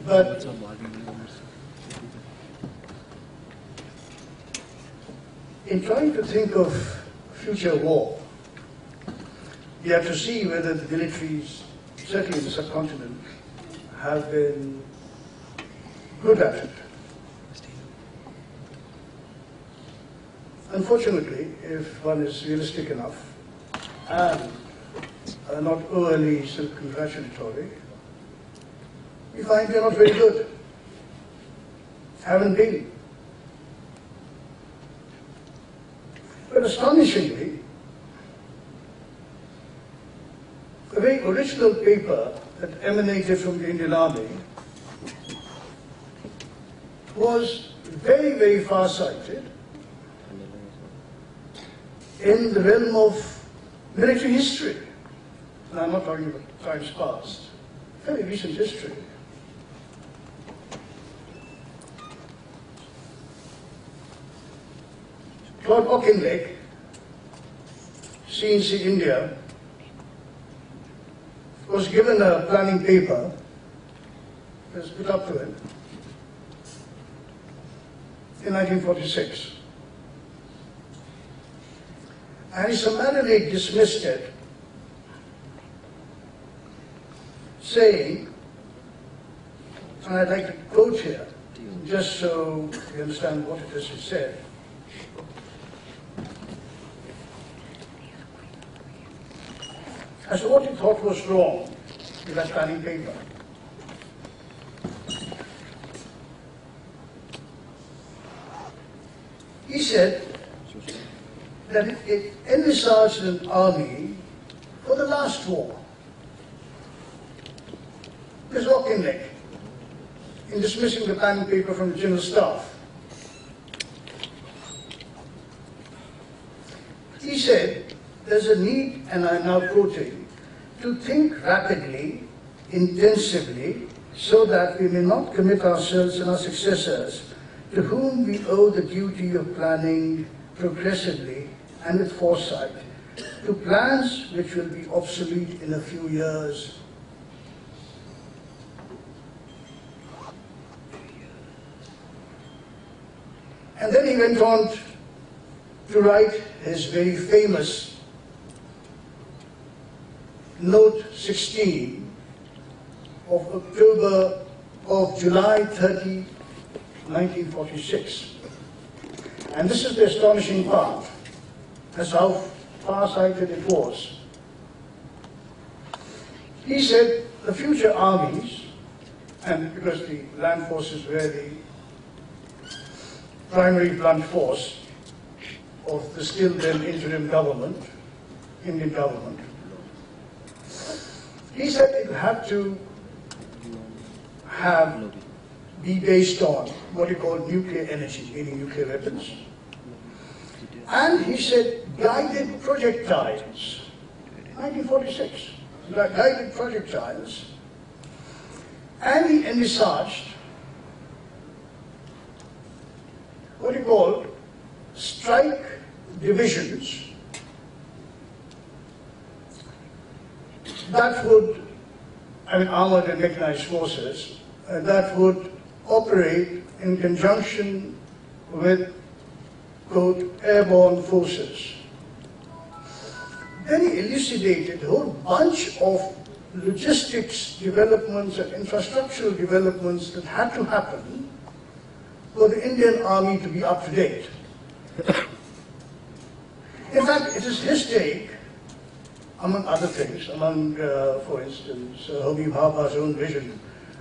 But in trying to think of future war, we have to see whether the militaries, certainly in the subcontinent, have been good at it. Unfortunately, if one is realistic enough and not overly self-congratulatory, we find we are not very good. Haven't been. But astonishingly, a very original paper that emanated from the Indian Army was very, very far-sighted in the realm of military history. And I'm not talking about times past, very recent history. Lord Auchinleck, CNC India, was given a planning paper, was put up to him in 1946. And he summarily dismissed it, saying, and I'd like to quote here, just so you understand what it is he said. As to what he thought was wrong with that planning paper. He said that it envisaged an army for the last war. This Auchinleck, in dismissing the planning paper from the General Staff, he said, there's a need, and I'm now quoting, to think rapidly, intensively, so that we may not commit ourselves and our successors, to whom we owe the duty of planning progressively and with foresight, to plans which will be obsolete in a few years. And then he went on to write his very famous Note 16 of July 30, 1946. And this is the astonishing part. That's how far-sighted it was. He said the future armies, and because the land forces were the primary blunt force of the still then interim government, Indian government, he said it had to be based on what he called nuclear energy, meaning nuclear weapons. And he said guided projectiles, 1946, guided projectiles. And he envisaged what he called strike divisions that would, armored and mechanized forces, that would operate in conjunction with, quote, airborne forces. Then he elucidated a whole bunch of logistics developments and infrastructural developments that had to happen for the Indian Army to be up to date. In fact, it is his take, among other things, for instance, Homi Bhabha's own vision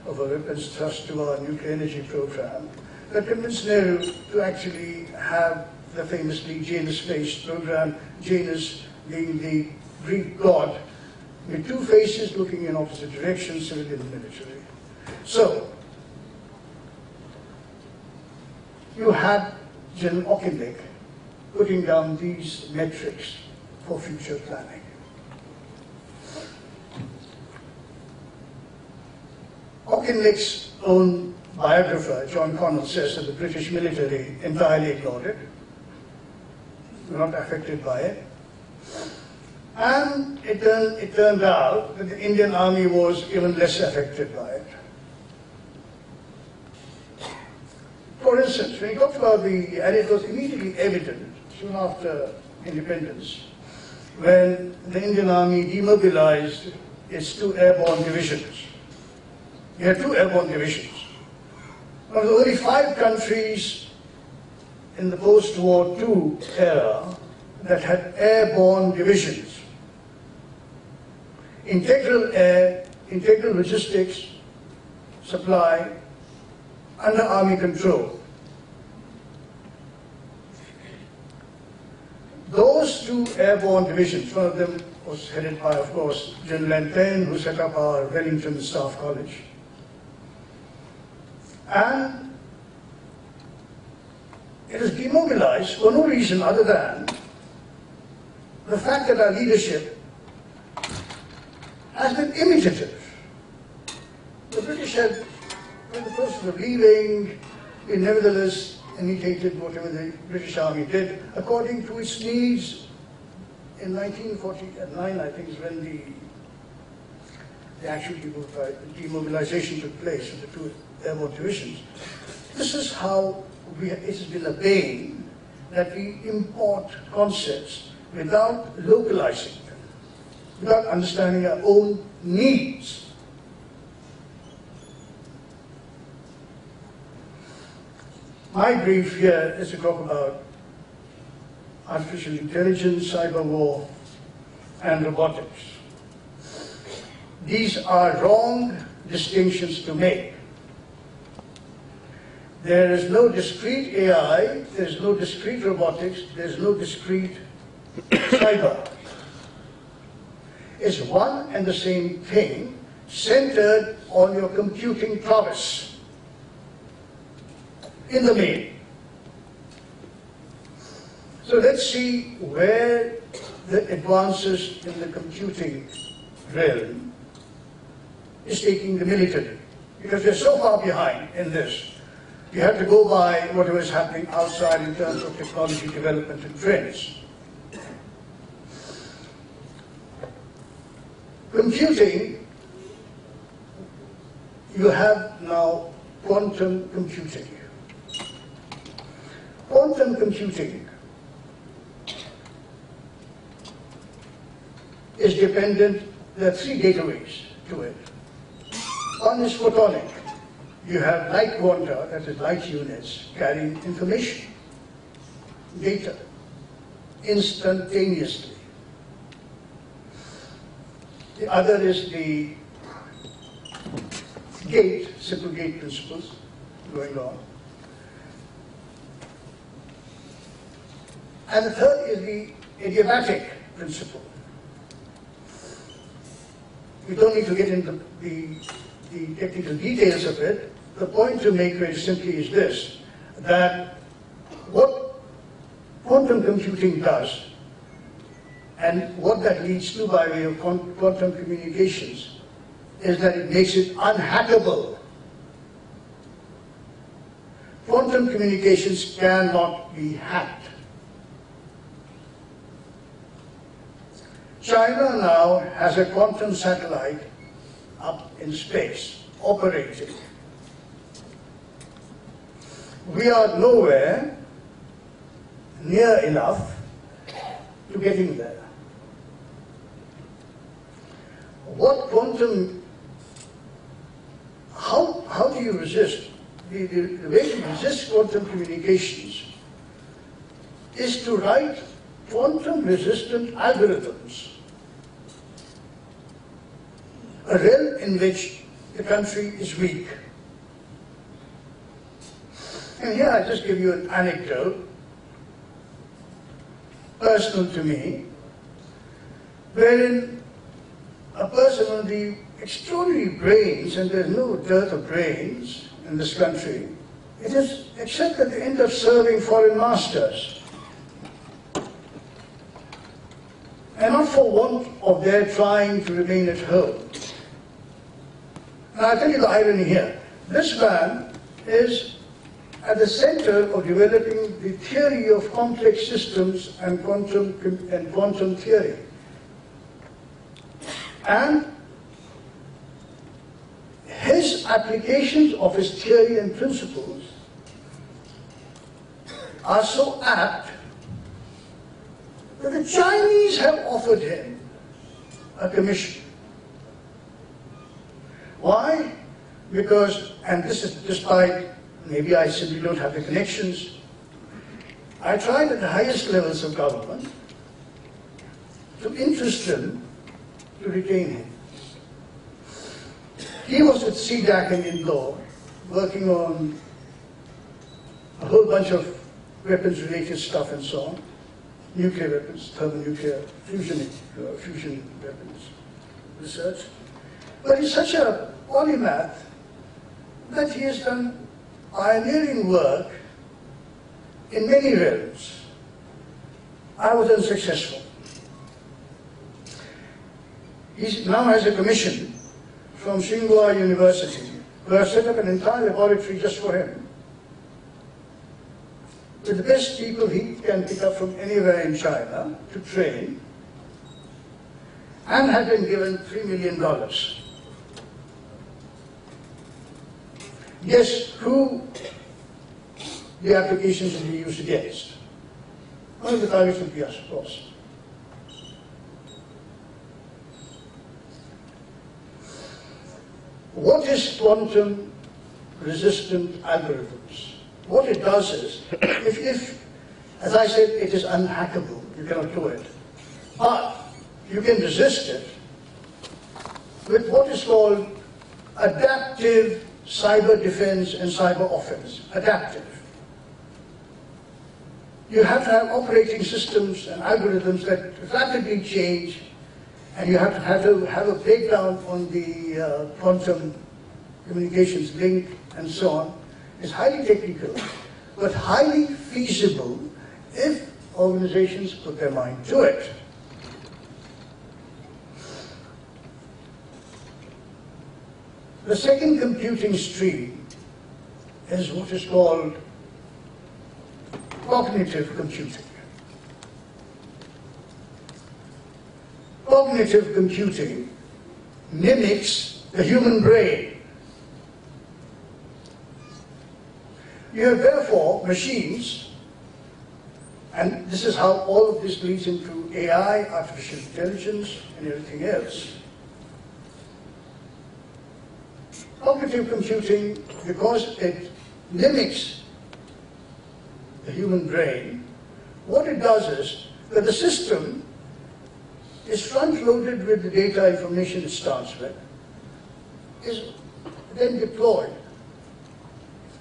of a weapons thrust to our nuclear energy program, that convinced Nehru to actually have the famously Janus-faced program, Janus being the Greek god, with two faces looking in opposite directions, civilian and military. So, you had General Auchinleck putting down these metrics for future planning. Auchinleck's own biographer, John Karnad, says that the British military entirely ignored it, were not affected by it. And it turned out that the Indian Army was even less affected by it. For instance, when he talked about and it was immediately evident, soon after independence, when the Indian Army demobilized its 2 airborne divisions. We had 2 airborne divisions. One of the only 5 countries in the post-war II era that had airborne divisions. Integral air, integral logistics, supply, under Army control. Those 2 airborne divisions, one of them was headed by, of course, General Lantain, who set up our Wellington Staff College. And it was demobilized for no reason other than the fact that our leadership has been imitative. The British had, in the process of leaving, they nevertheless imitated whatever the British Army did according to its needs. In 1949, I think, is when the actual demobilization took place of the 2 airborne divisions. This is how it has been a bane that we import concepts without localizing them, without understanding our own needs. My brief here is to talk about artificial intelligence, cyber war, and robotics. These are wrong distinctions to make. There is no discrete AI, there is no discrete robotics, there is no discrete cyber. It's one and the same thing, centered on your computing prowess in the main. So let's see where the advances in the computing realm is taking the military. Because we're so far behind in this. You have to go by whatever is happening outside in terms of technology development and trends. Computing, you have now quantum computing. Quantum computing is dependent, there are 3 gateways to it. One is photonic. You have light quanta, that is light units, carrying information, data, instantaneously. The other is the gate, simple gate principles going on. And the third is the idiomatic principle. We don't need to get into the technical details of it. The point to make very simply is this, that what quantum computing does, and what that leads to by way of quantum communications, is that it makes it unhackable. Quantum communications cannot be hacked. China now has a quantum satellite up in space, operating. We are nowhere near enough to getting there. What quantum, how do you resist? The way to resist quantum communications is to write quantum-resistant algorithms, a realm in which the country is weak. And here I just give you an anecdote, personal to me, wherein a person with the extraordinary brains, and there's no dearth of brains in this country, it is except at the end of serving foreign masters. And not for want of their trying to remain at home. And I'll tell you the irony here. This man is at the center of developing the theory of complex systems and quantum theory. And his applications of his theory and principles are so apt that the Chinese have offered him a commission. Why? Because, and this is despite, maybe I simply don't have the connections, I tried at the highest levels of government to interest them to retain him. He was with CDAC in Indore, working on a whole bunch of weapons-related stuff and so on, nuclear weapons, thermonuclear, fusion weapons research. But he's such a polymath that he has done pioneering work in many realms. I was unsuccessful. He now has a commission from Tsinghua University, who has set up an entire laboratory just for him, with the best people he can pick up from anywhere in China to train, and had been given $3 million. Guess who the applications will be used against? One of the targets would be us, of course. What is quantum resistant algorithms? What it does is, if, as I said, it is unhackable, you cannot do it, but you can resist it with what is called adaptive cyber defense and cyber offense. Adaptive. You have to have operating systems and algorithms that rapidly change, and you have to have a breakdown on the quantum communications link and so on. It's highly technical, but highly feasible if organizations put their mind to it. The second computing stream is what is called cognitive computing. Cognitive computing mimics the human brain. You have therefore machines, and this is how all of this leads into AI, artificial intelligence, and everything else. Cognitive computing, because it mimics the human brain, what it does is that the system is front-loaded with the data information it starts with, is then deployed.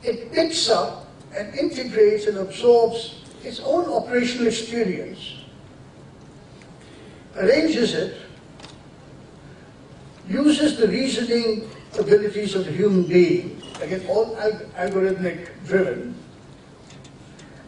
It picks up and integrates and absorbs its own operational experience, arranges it, uses the reasoning abilities of the human being, again all algorithmic driven,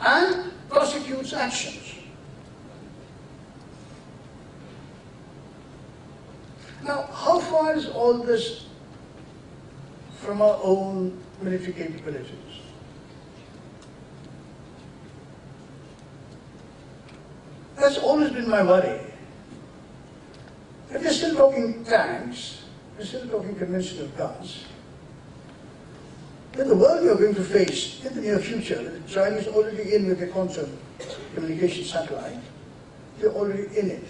and prosecutes actions. Now, how far is all this from our own military capabilities? That's always been my worry. If we're still talking tanks, we're still talking conventional guns, then the world you're going to face in the near future, the Chinese are already in with the quantum communication satellite, they're already in it.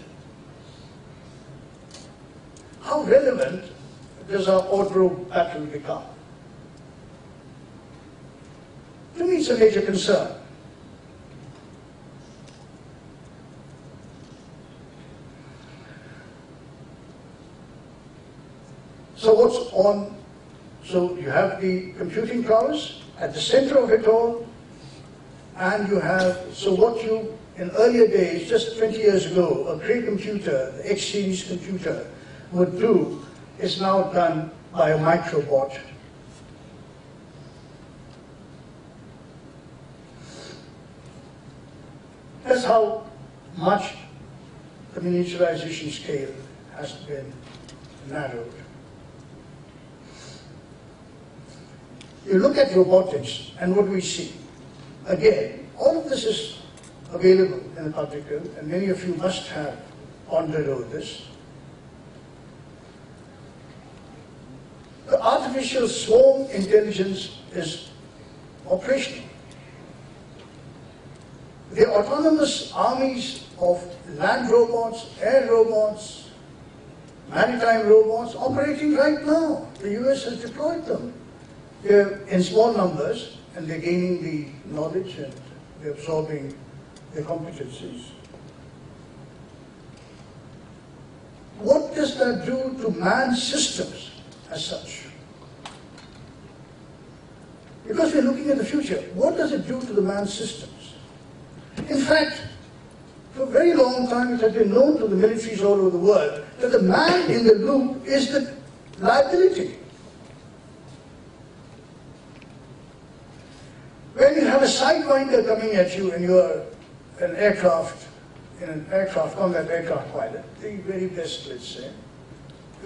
How relevant does our outdoor battle become? To me, it's a major concern. So what's on? So you have the computing prowess at the center of it all, and you have, so what you, in earlier days, just 20 years ago, a Cray computer, the X-series computer, would do is now done by a microbot. That's how much the miniaturization scale has been narrowed. You look at robotics, and what do we see? Again, all of this is available in the public realm, and many of you must have pondered over this. artificial swarm intelligence is operational. The autonomous armies of land robots, air robots, maritime robots operating right now. The US has deployed them. They're in small numbers and they're gaining the knowledge and they're absorbing the competencies. What does that do to man's systems as such? Because we're looking at the future, what does it do to the man's systems? In fact, for a very long time it has been known to the militaries all over the world that the man in the loop is the liability. When you have a sidewinder coming at you and you are an aircraft, combat aircraft pilot, the very best, let's say,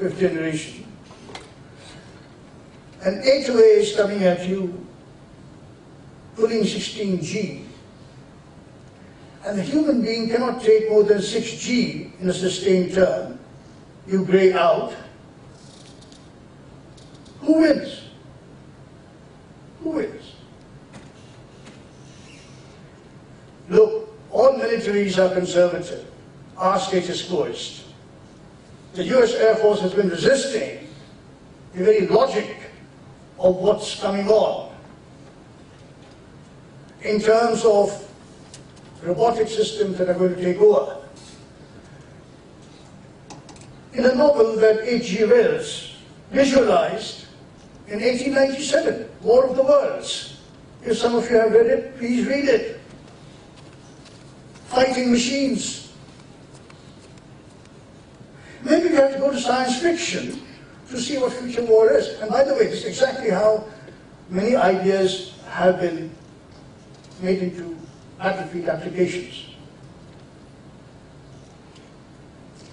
5th generation, an A2A is coming at you, pulling 16G, and the human being cannot take more than 6G in a sustained turn. You grey out. Who wins? Who wins? Look, all militaries are conservative, are status quoist. The US Air Force has been resisting the very logic of what's coming on in terms of robotic systems that are going to take over. In a novel that H.G. Wells visualized in 1897, War of the Worlds. If some of you have read it, please read it. Fighting machines. Maybe we have to go to science fiction to see what future war is. And by the way, this is exactly how many ideas have been made into battlefield applications.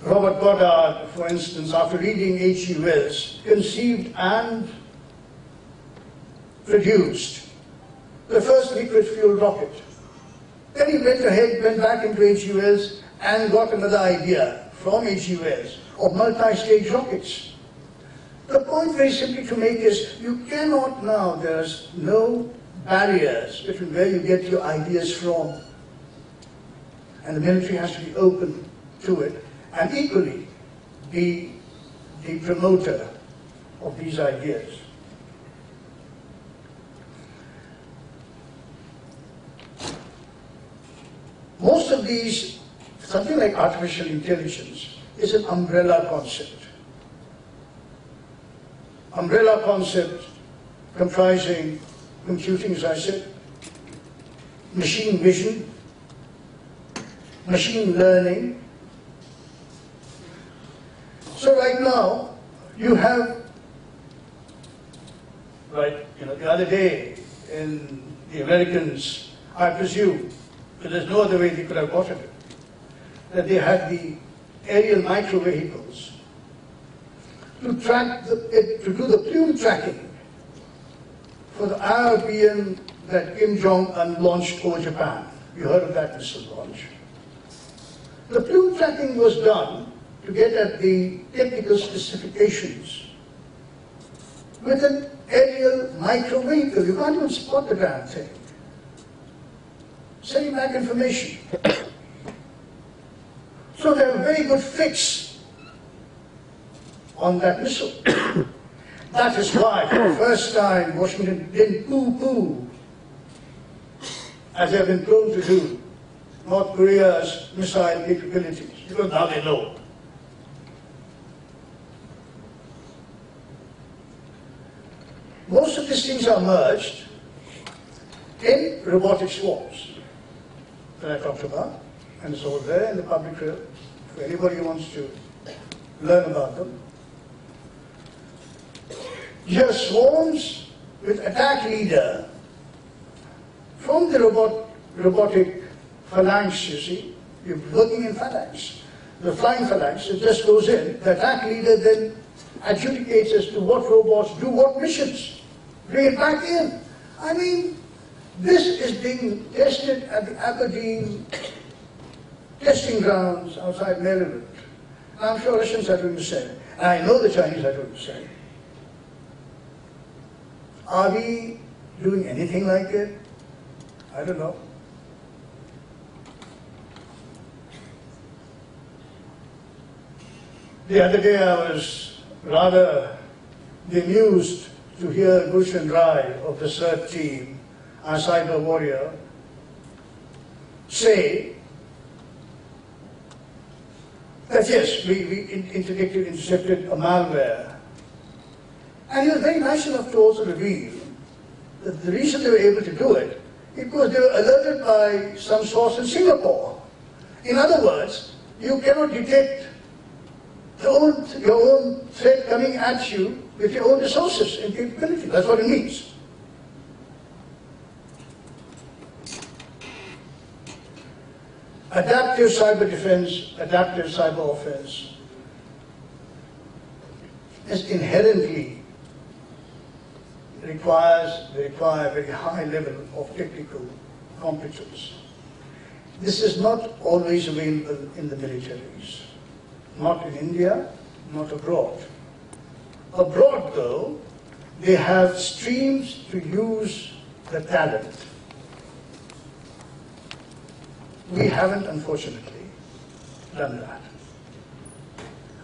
Robert Goddard, for instance, after reading H.G. Wells, conceived and produced the first liquid-fueled rocket. Then he went back into H.G. Wells and got another idea from H.G. Wells of multi-stage rockets. The point very simply to make is, you cannot now, there's no barriers between where you get your ideas from. And the military has to be open to it, and equally be the promoter of these ideas. Most of these, something like artificial intelligence, is an umbrella concept. Umbrella concept comprising computing, as I said, machine vision, machine learning. So right now, you have, the other day in the Americans, I presume, but there's no other way they could have gotten it, that they had the aerial micro vehicles to track to do the plume tracking for the IRBM that Kim Jong-un launched over Japan. You heard of that missile launch. The plume tracking was done to get at the technical specifications with an aerial micro vehicle. You can't even spot the damn thing. Sending back information. So they have a very good fix on that missile. That is why, for the first time, Washington didn't poo-poo, as they have been prone to do, North Korea's missile capabilities, because now they know. Most of these things are merged in robotic swarms that I talked about, and it's all there in the public realm for anybody who wants to learn about them. You have swarms with attack leader from the robotic phalanx, you see. You're working in phalanx. The flying phalanx, it just goes in. The attack leader then adjudicates as to what robots do what missions. Bring it back in. I mean, this is being tested at the Aberdeen testing grounds outside Maryland. And I'm sure Russians are doing the same. And I know the Chinese are doing the same. Are we doing anything like it? I don't know. The other day I was rather bemused to hear Gulshan Rai of the CERT team, our cyber warrior, say that yes, we intercepted a malware. And he was very nice enough to also reveal that the reason they were able to do it, because they were alerted by some source in Singapore. In other words, you cannot detect your own threat coming at you with your own resources and capability. That's what it means. Adaptive cyber defense, adaptive cyber offense is inherently require a very high level of technical competence. This is not always available in the militaries. Not in India, not abroad. Abroad, though, they have streams to use the talent. We haven't, unfortunately, done that.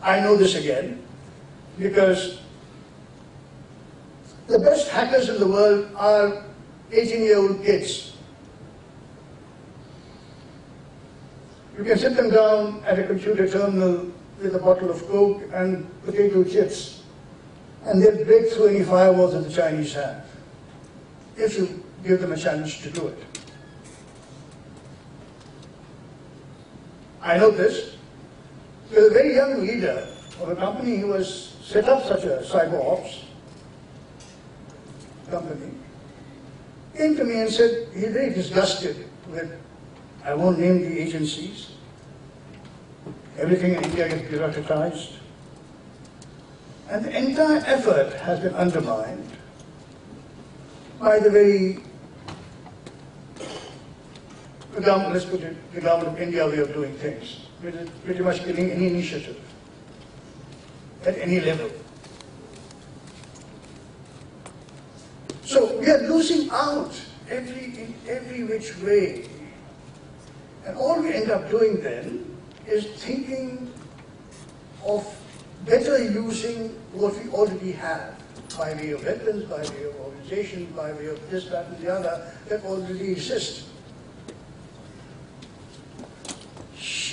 I know this again because the best hackers in the world are 18-year-old kids. You can sit them down at a computer terminal with a bottle of Coke and potato chips, and they'll break through any firewalls that the Chinese have, if you give them a challenge to do it. I know this. There's a very young leader of a company who has set up such a cyber ops company, came to me and said he's very disgusted with, I won't name the agencies, everything in India gets bureaucratized, and the entire effort has been undermined by the very, let's put it, the government of India way of doing things, which is pretty much killing any initiative at any level. So we are losing out in every which way. And all we end up doing then is thinking of better using what we already have by way of weapons, by way of organization, by way of this, that, and the other that already exist.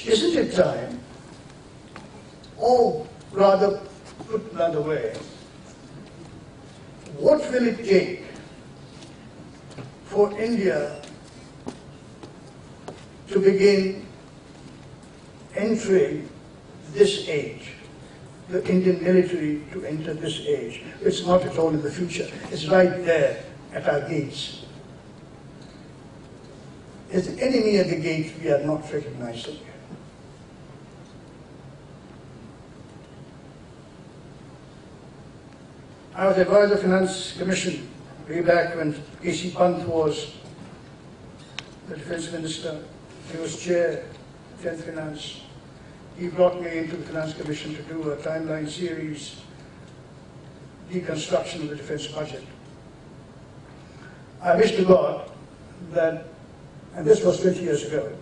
Isn't it time, or rather put another way, what will it take for India to begin entering this age, the Indian military to enter this age? It's not at all in the future. It's right there at our gates. It's the enemy at the gate we are not recognizing. I was advisor of the Finance Commission way back when A.C. Pant was the Defense Minister. He was chair of Defense Finance. He brought me into the Finance Commission to do a timeline series deconstruction of the defense budget. I wish to God that, and this was 20 years ago,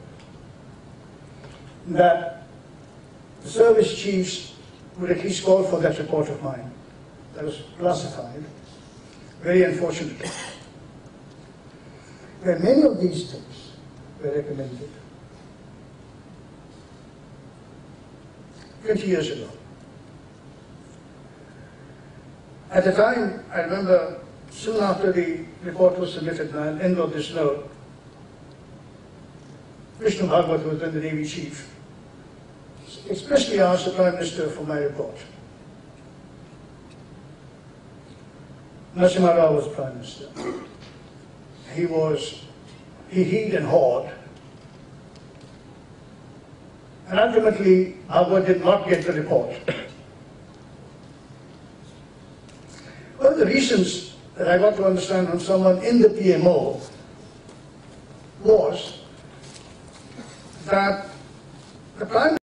that the service chiefs would at least call for that report of mine. That was classified, very unfortunately, where many of these things were recommended 20 years ago. At the time, I remember soon after the report was submitted, and I'll end on this note, Vishnu Bhagwat, who was then the Navy Chief, expressly asked the Prime Minister for my report. Narasimha Rao was Prime Minister. He heed and hawed. And ultimately, Bhagwat did not get the report. One of the reasons that I got to understand from someone in the PMO was that the Prime